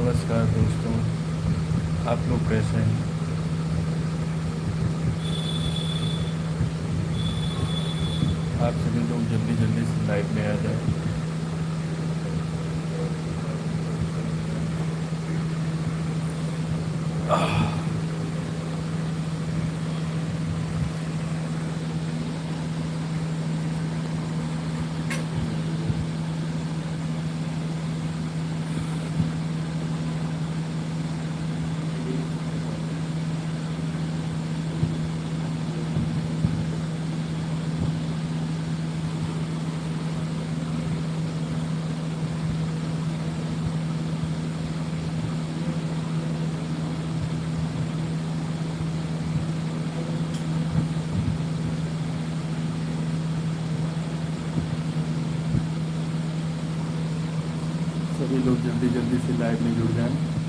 नमस्कार दोस्तों, आप लोग कैसे हैं? आप सभी लोग जल्दी जल्दी से लाइव में आ जाएं। सभी लोग जल्दी जल्दी से लाइव में जुड़ जाएं।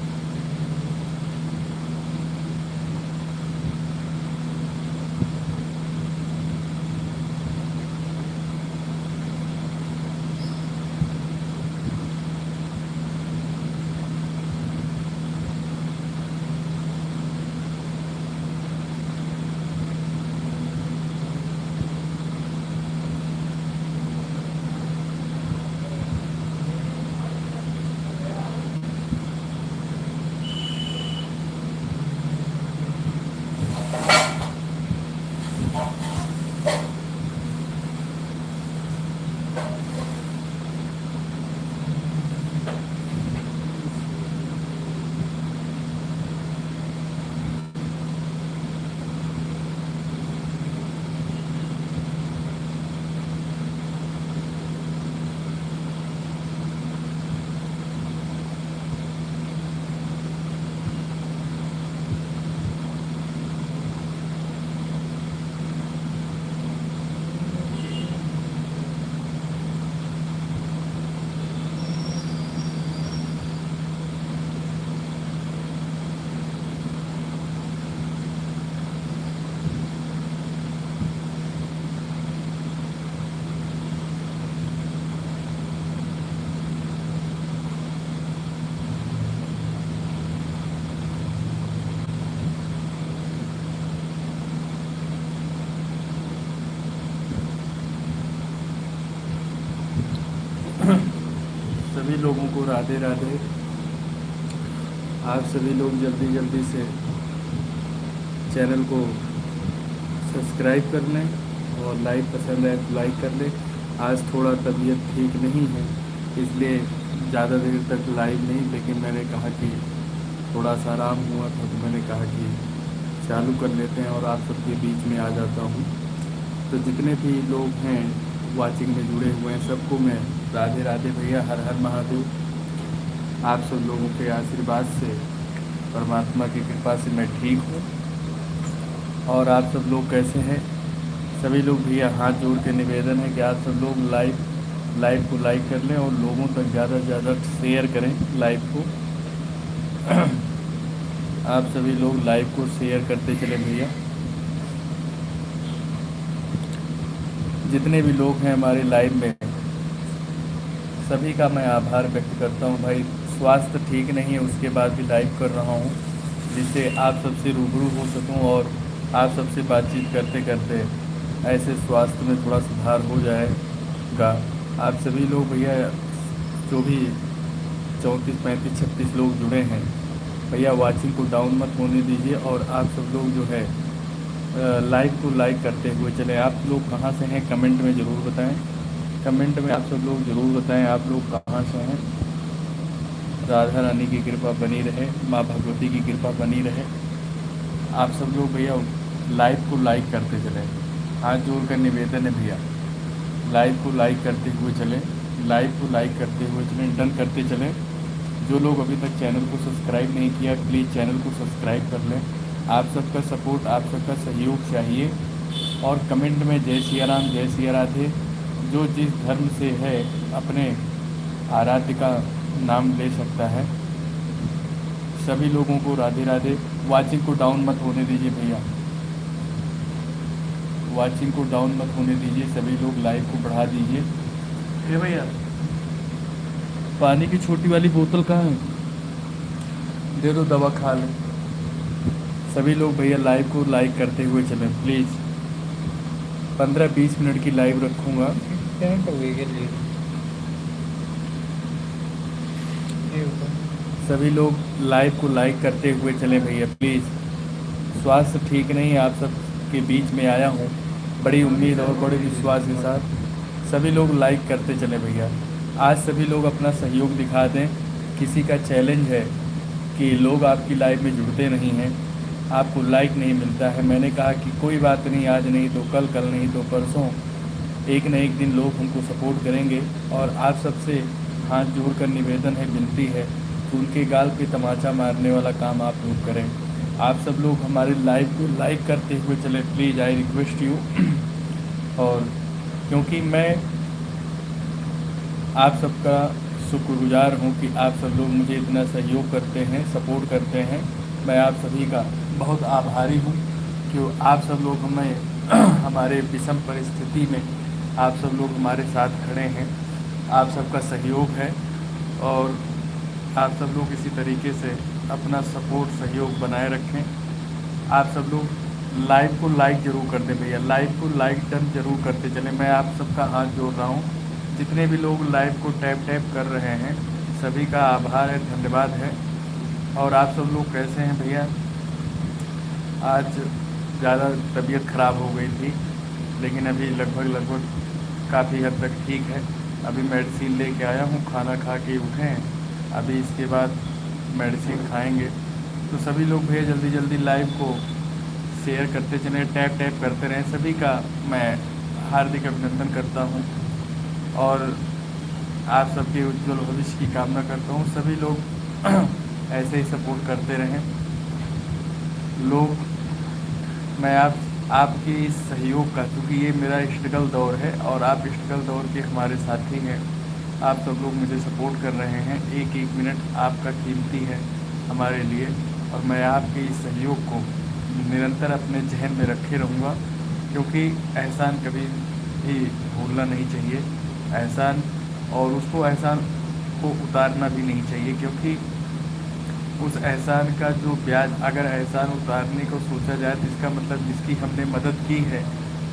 सभी लोगों को राधे राधे। आप सभी लोग जल्दी जल्दी से चैनल को सब्सक्राइब कर लें और लाइक पसंद है तो लाइक कर लें। आज थोड़ा तबीयत ठीक नहीं है, इसलिए ज़्यादा देर तक लाइव नहीं, लेकिन मैंने कहा कि थोड़ा सा आराम हुआ था तो मैंने कहा कि चालू कर लेते हैं और आप सबके बीच में आ जाता हूँ। तो जितने भी लोग हैं वाचिंग में जुड़े हुए हैं सबको मैं राधे राधे भैया, हर हर महादेव। आप सब लोगों के आशीर्वाद से, परमात्मा की कृपा से मैं ठीक हूँ। और आप सब लोग कैसे हैं? सभी लोग भैया हाथ जोड़ के निवेदन है कि आप सब लोग लाइव को लाइक कर लें और लोगों तक ज़्यादा से ज़्यादा शेयर करें लाइव को। आप सभी लोग लाइव को शेयर करते चलें भैया। जितने भी लोग हैं हमारे लाइव में, सभी का मैं आभार व्यक्त करता हूं। भाई स्वास्थ्य ठीक नहीं है, उसके बाद भी लाइव कर रहा हूं, जिससे आप सबसे रूबरू हो सकूं और आप सबसे बातचीत करते करते ऐसे स्वास्थ्य में थोड़ा सुधार हो जाएगा। आप सभी लोग भैया जो भी 34, 35, 36 लोग जुड़े हैं भैया, वाचिंग को डाउन मत होने दीजिए और आप सब लोग जो है लाइव को लाइक करते हुए चले। आप लोग कहाँ से हैं कमेंट में ज़रूर बताएं। कमेंट में आप सब लोग ज़रूर बताएं आप लोग कहाँ से हैं। राधा रानी की कृपा बनी रहे, माँ भगवती की कृपा बनी रहे। आप सब लोग भैया लाइव को लाइक करते चलें। हाथ जोड़ कर निवेदन है भैया, लाइव को लाइक करते हुए चलें, लाइव को लाइक करते हुए चलें, डन करते चलें। जो लोग अभी तक चैनल को सब्सक्राइब नहीं किया, प्लीज़ चैनल को सब्सक्राइब कर लें। आप सबका सपोर्ट, आप सबका सहयोग चाहिए। और कमेंट में जय सिया राम, जय सिया राधे। जो जिस धर्म से है अपने आराध्य का नाम ले सकता है। सभी लोगों को राधे राधे। वाचिंग को डाउन मत होने दीजिए भैया, वाचिंग को डाउन मत होने दीजिए। सभी लोग लाइव को बढ़ा दीजिए। हे भैया, पानी की छोटी वाली बोतल कहाँ है? दे दो, दवा खा लें। सभी लोग भैया लाइव को लाइक करते हुए चलें प्लीज़। 15-20 मिनट की लाइव रखूँगा। सभी लोग लाइव को लाइक करते हुए चलें भैया प्लीज़। स्वास्थ्य ठीक नहीं है, आप सब के बीच में आया हूँ बड़ी उम्मीद और बड़े विश्वास के साथ। सभी लोग लाइक करते चलें भैया। आज सभी लोग अपना सहयोग दिखा दें। किसी का चैलेंज है कि लोग आपकी लाइव में जुड़ते नहीं हैं, आपको लाइक नहीं मिलता है। मैंने कहा कि कोई बात नहीं, आज नहीं तो कल, कल नहीं तो परसों, एक न एक दिन लोग हमको सपोर्ट करेंगे। और आप सबसे हाथ जोड़कर निवेदन है, विनती है कि उनके गाल पे तमाचा मारने वाला काम आप लोग करें। आप सब लोग हमारे लाइव को लाइक करते हुए चलें प्लीज़, आई रिक्वेस्ट यू। और क्योंकि मैं आप सबका शुक्रगुजार हूँ कि आप सब लोग मुझे इतना सहयोग करते हैं, सपोर्ट करते हैं। मैं आप सभी का बहुत आभारी हूँ कि आप सब लोग हमें हमारे विषम परिस्थिति में आप सब लोग हमारे साथ खड़े हैं। आप सबका सहयोग है और आप सब लोग इसी तरीके से अपना सपोर्ट सहयोग बनाए रखें। आप सब लोग लाइव को लाइक ज़रूर कर दें भैया, लाइव को लाइक डन ज़रूर करते चलें। मैं आप सबका हाथ जोड़ रहा हूँ। जितने भी लोग लाइव को टैप टैप कर रहे हैं सभी का आभार है, धन्यवाद है। और आप सब लोग कैसे हैं भैया? आज ज़्यादा तबीयत ख़राब हो गई थी, लेकिन अभी लगभग काफ़ी हद तक ठीक है। अभी मेडिसिन लेके आया हूँ, खाना खा के उठे हैं, अभी इसके बाद मेडिसिन खाएंगे। तो सभी लोग भैया जल्दी जल्दी लाइव को शेयर करते चलें, टैप टैप करते रहें। सभी का मैं हार्दिक अभिनंदन करता हूँ और आप सबके उज्जवल भविष्य की कामना करता हूँ। सभी लोग ऐसे ही सपोर्ट करते रहें। लोग मैं आपके इस सहयोग का, क्योंकि ये मेरा स्ट्रगल दौर है और आप स्ट्रगल दौर के हमारे साथी हैं। आप सब लोग मुझे सपोर्ट कर रहे हैं, एक एक मिनट आपका कीमती है हमारे लिए। और मैं आपके इस सहयोग को निरंतर अपने जहन में रखे रहूँगा, क्योंकि एहसान कभी भी भूलना नहीं चाहिए एहसान, और उसको एहसान को उतारना भी नहीं चाहिए, क्योंकि उस एहसान का जो ब्याज, अगर एहसान उतारने को सोचा जाए तो इसका मतलब जिसकी हमने मदद की है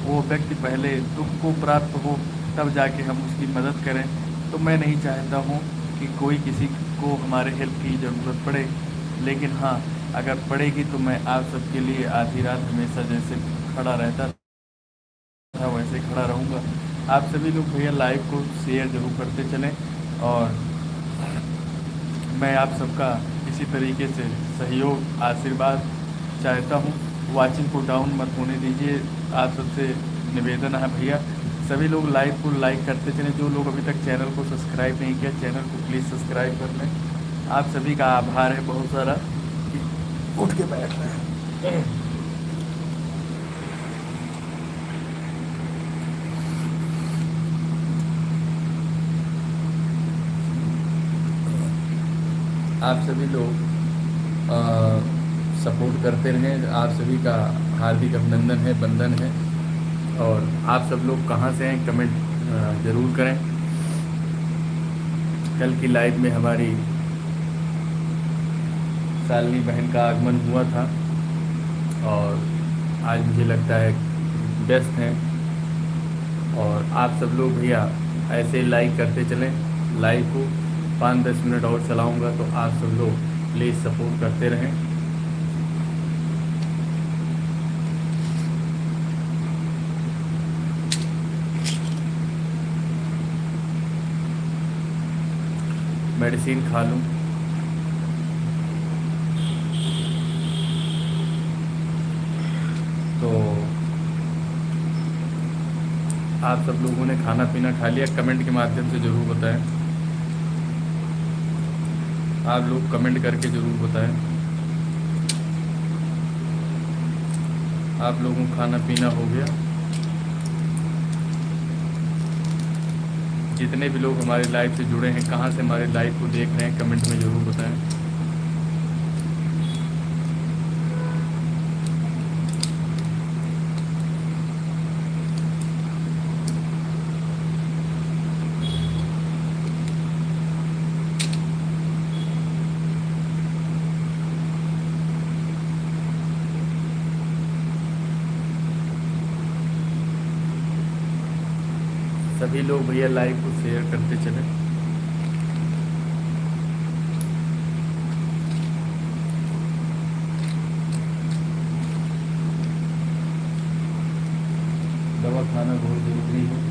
वो व्यक्ति पहले दुख को प्राप्त हो तब जाके हम उसकी मदद करें। तो मैं नहीं चाहता हूँ कि कोई किसी को हमारे हेल्प की ज़रूरत पड़े, लेकिन हाँ अगर पड़ेगी तो मैं आप सबके लिए आधी रात हमेशा जैसे खड़ा रहता था वैसे खड़ा रहूँगा। आप सभी लोग भैया लाइव को शेयर ज़रूर करते चलें और मैं आप सबका इसी तरीके से सहयोग, आशीर्वाद चाहता हूँ। वाचिंग को डाउन मत होने दीजिए, आप सबसे निवेदन है भैया। सभी लोग लाइव को लाइक करते चलें। जो लोग अभी तक चैनल को सब्सक्राइब नहीं किया, चैनल को प्लीज़ सब्सक्राइब कर लें। आप सभी का आभार है बहुत सारा कि उठ के बैठ रहे हैं। आप सभी लोग सपोर्ट करते रहें। आप सभी का हार्दिक अभिनंदन है, वंदन है। और आप सब लोग कहाँ से हैं कमेंट ज़रूर करें। कल की लाइव में हमारी शालिनी बहन का आगमन हुआ था और आज मुझे लगता है व्यस्त हैं। और आप सब लोग भैया ऐसे लाइक करते चलें। लाइव को 5-10 मिनट और चलाऊंगा, तो आप सब लोग प्लीज़ सपोर्ट करते रहें। मेडिसिन खा लूँ। तो आप सब लोगों ने खाना पीना खा लिया? कमेंट के माध्यम से ज़रूर बताएं। आप लोग कमेंट करके ज़रूर बताएं आप लोगों को खाना पीना हो गया। जितने भी लोग हमारे लाइव से जुड़े हैं, कहाँ से हमारे लाइव को देख रहे हैं, कमेंट में ज़रूर बताएं। सभी लोग भैया लाइव को शेयर करते चले। दवा खाना बहुत ज़रूरी है।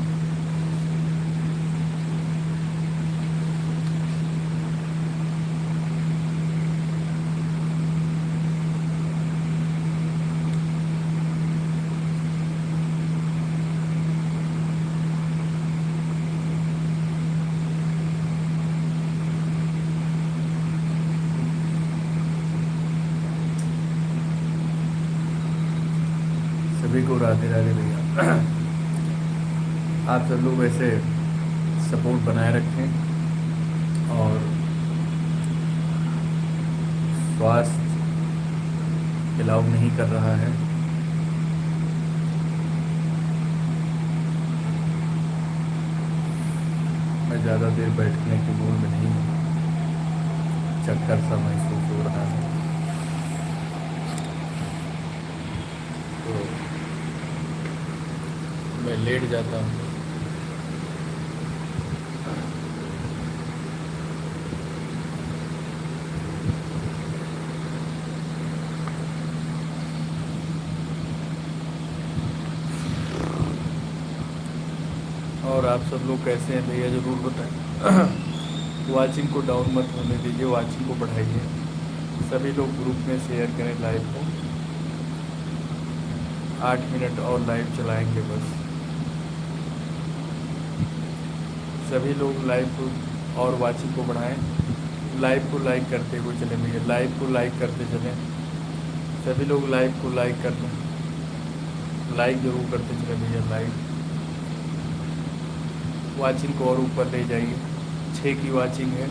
सभी को राधे राधे भैया। आप सब लोग ऐसे सपोर्ट बनाए रखें और स्वास्थ्य अलाउ नहीं कर रहा है। मैं ज़्यादा देर बैठने के मूड में नहीं हूँ, चक्कर सा महसूस हो रहा है, तो मैं लेट जाता हूँ। और आप सब लोग कैसे हैं भैया, ज़रूर बताएं। वाचिंग को डाउन मत होने दीजिए, वाचिंग को बढ़ाइए। सभी लोग ग्रुप में शेयर करें लाइव को। 8 मिनट और लाइव चलाएंगे बस। सभी लोग लाइव को और वाचिंग को बढ़ाएं। लाइव को लाइक करते हुए चलें भैया, लाइव को लाइक करते चलें। सभी लोग लाइव को लाइक कर दें, लाइक ज़रूर करते चलें भैया। लाइक वाचिंग को और ऊपर ले जाइए। 6 की वाचिंग है,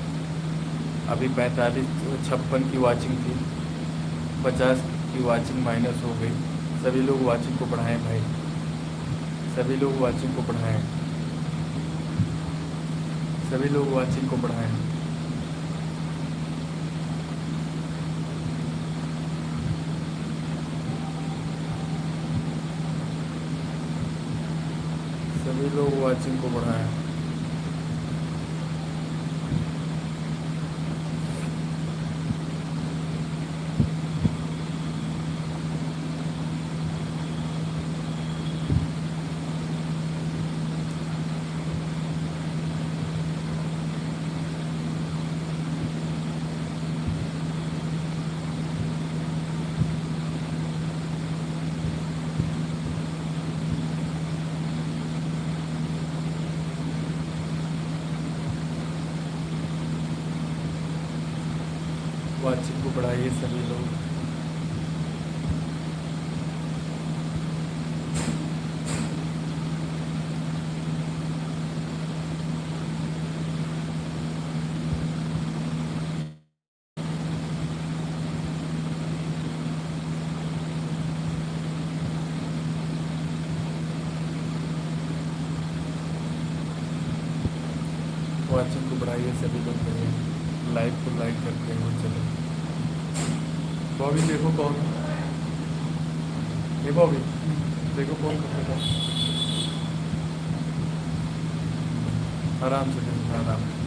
अभी 56 की वाचिंग थी, 50 की वाचिंग माइनस हो गई। सभी लोग वाचिंग को बढ़ाएं भाई, सभी लोग वाचिंग को बढ़ाएं, सभी लोग वाचिंग को बढ़ाएं। सभी लोग वाचिंग को बढ़ाएं। वाचिंग को बढ़ाइए सभी लोग। वाचिंग को बढ़ाइए सभी लोग बढ़िए। लाइव को लाइक करते हुए चले। बॉबी देखो कौन, ये बॉबी देखो कौन कर रहा है। आराम से देखो, आराम से।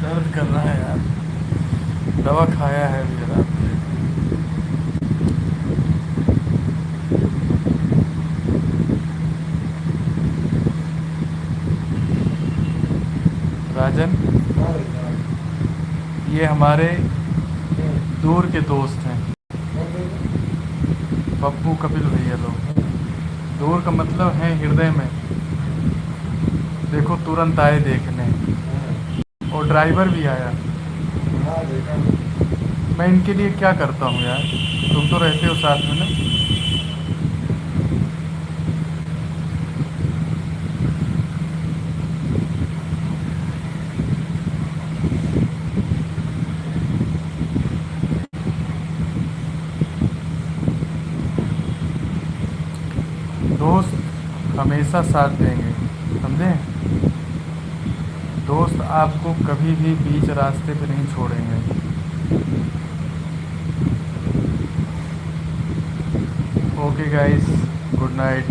दर्द कर रहा है यार, दवा खाया है अभी रात में। राजन, ये हमारे दूर के दोस्त हैं, पप्पू कपिल भैया लोग। दूर का मतलब है हृदय में। देखो तुरंत आए देखने, और ड्राइवर भी आया। मैं इनके लिए क्या करता हूँ यार, तुम तो रहते हो साथ में ना। दोस्त हमेशा साथ देंगे, समझे। दोस्त आपको कभी भी बीच रास्ते पे नहीं छोड़ेंगे। Okay guys, good night.